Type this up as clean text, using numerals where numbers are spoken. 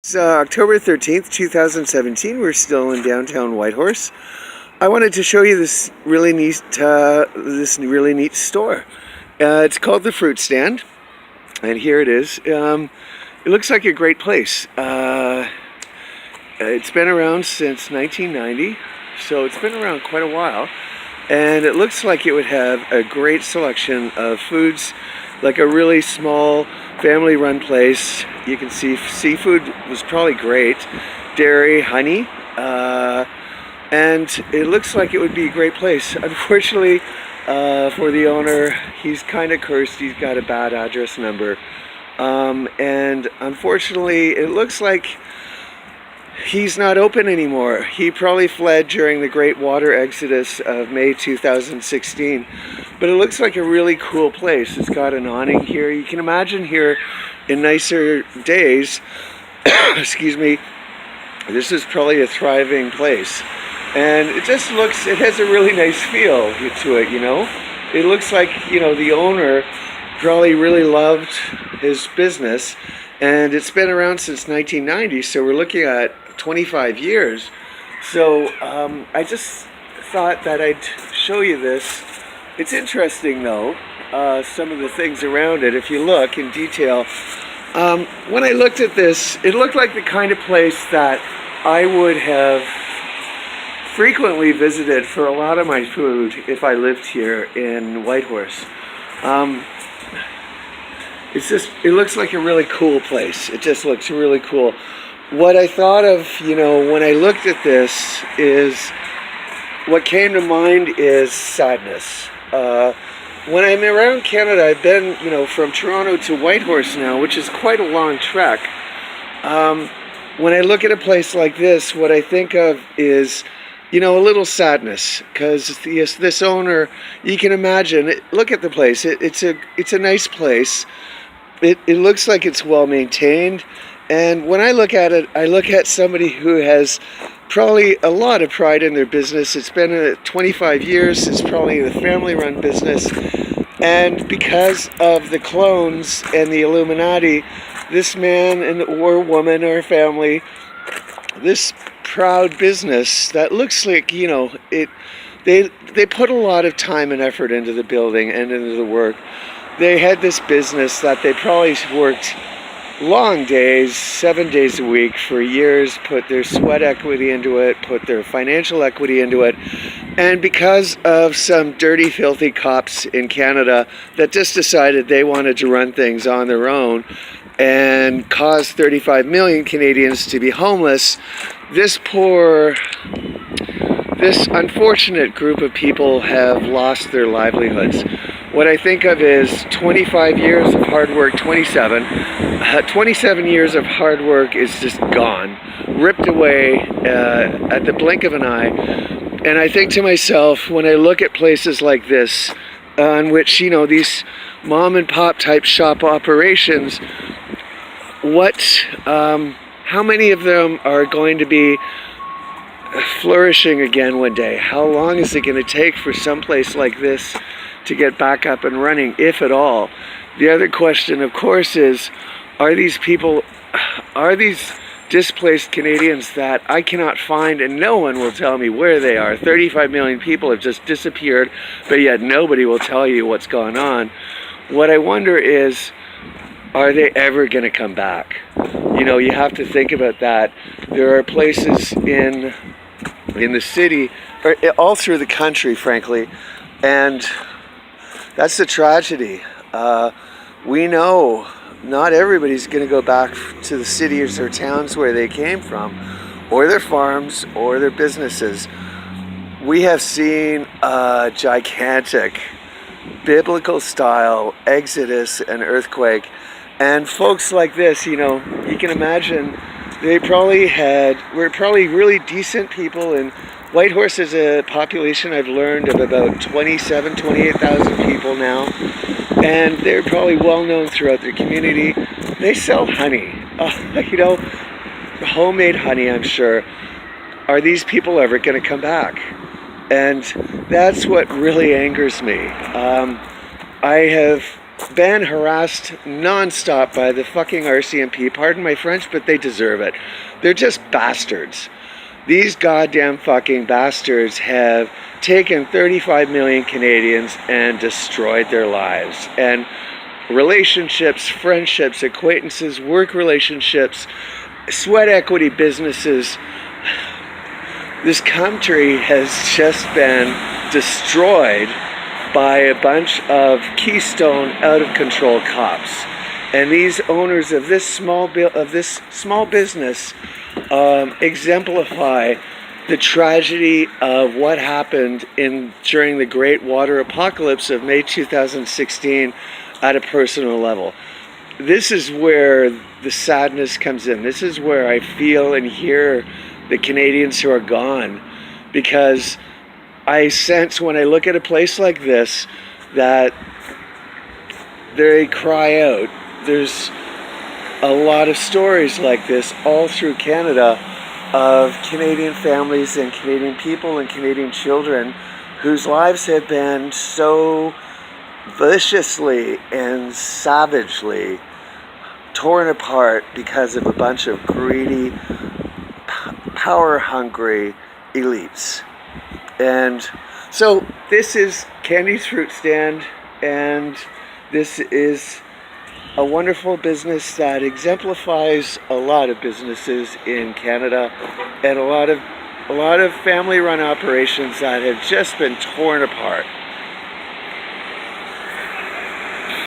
It's October 13th, 2017. We're still in downtown Whitehorse. I wanted to show you this really neat store. It's called the Fruit Stand, and here it is. It looks like a great place. It's been around since 1990, so it's been around quite a while. And it looks like it would have a great selection of foods, like a really small family-run place. You can see seafood was probably great, dairy, honey, and it looks like it would be a great place. Unfortunately, for the owner, he's kind of cursed. He's got a bad address number, and unfortunately, it looks like he's not open anymore. He probably fled during the Great Water Exodus of May 2016. But it looks like a really cool place. It's got an awning here. You can imagine here in nicer days, excuse me, this is probably a thriving place. And it just looks, it has a really nice feel to it, you know. It looks like, you know, the owner probably really loved his business. And it's been around since 1990, so we're looking at 25 years. So I just thought that I'd show you this. It's interesting though, some of the things around it. If you look in detail, when I looked at this, it looked like the kind of place that I would have frequently visited for a lot of my food if I lived here in Whitehorse. It looks like a really cool place. It just looks really cool. What I thought of, you know, when I looked at this is, what came to mind is sadness. When I'm around Canada, I've been, you know, from Toronto to Whitehorse now, which is quite a long trek. When I look at a place like this, what I think of is, you know, a little sadness, because this owner, you can imagine, look at the place. It's a nice place. It looks like it's well maintained. And when I look at it, I look at somebody who has probably a lot of pride in their business. It's been 25 years. It's probably a family-run business. And because of the clones and the Illuminati, this man or woman or family, this proud business that looks like, you know, they put a lot of time and effort into the building and into the work. They had this business that they probably worked long days, 7 days a week for years, put their sweat equity into it, put their financial equity into it. And because of some dirty, filthy cops in Canada that just decided they wanted to run things on their own and cause 35 million Canadians to be homeless, this unfortunate group of people have lost their livelihoods. What I think of is 25 years of hard work, 27 years of hard work is just gone, ripped away at the blink of an eye. And I think to myself, when I look at places like this, on which, you know, these mom and pop type shop operations, how many of them are going to be flourishing again one day? How long is it going to take for some place like this to get back up and running, if at all? The other question, of course, is, are these displaced Canadians that I cannot find, and no one will tell me where they are? 35 million people have just disappeared, but yet nobody will tell you what's going on. What I wonder is, are they ever going to come back? You know, you have to think about that. There are places in the city, or all through the country, frankly, and that's the tragedy. We know not everybody's going to go back to the cities or towns where they came from, or their farms, or their businesses. We have seen a gigantic, biblical-style exodus and earthquake. And folks like this, you know, you can imagine, were probably really decent people. And Whitehorse is a population, I've learned, of about 28,000 people now. And they're probably well known throughout their community. They sell honey, you know, homemade honey, I'm sure. Are these people ever going to come back? And that's what really angers me. I have been harassed nonstop by the fucking RCMP. Pardon my French, but they deserve it. They're just bastards. These goddamn fucking bastards have taken 35 million Canadians and destroyed their lives. And relationships, friendships, acquaintances, work relationships, sweat equity businesses. This country has just been destroyed by a bunch of Keystone out of control cops. And these owners of this small business exemplify the tragedy of what happened during the Great Water Apocalypse of May 2016 at a personal level. This is where the sadness comes in. This is where I feel and hear the Canadians who are gone, because I sense when I look at a place like this that they cry out. There's a lot of stories like this all through Canada of Canadian families and Canadian people and Canadian children whose lives have been so viciously and savagely torn apart because of a bunch of greedy, power-hungry elites. And so this is Candy's Fruit Stand, and this is a wonderful business that exemplifies a lot of businesses in Canada and a lot of family-run operations that have just been torn apart.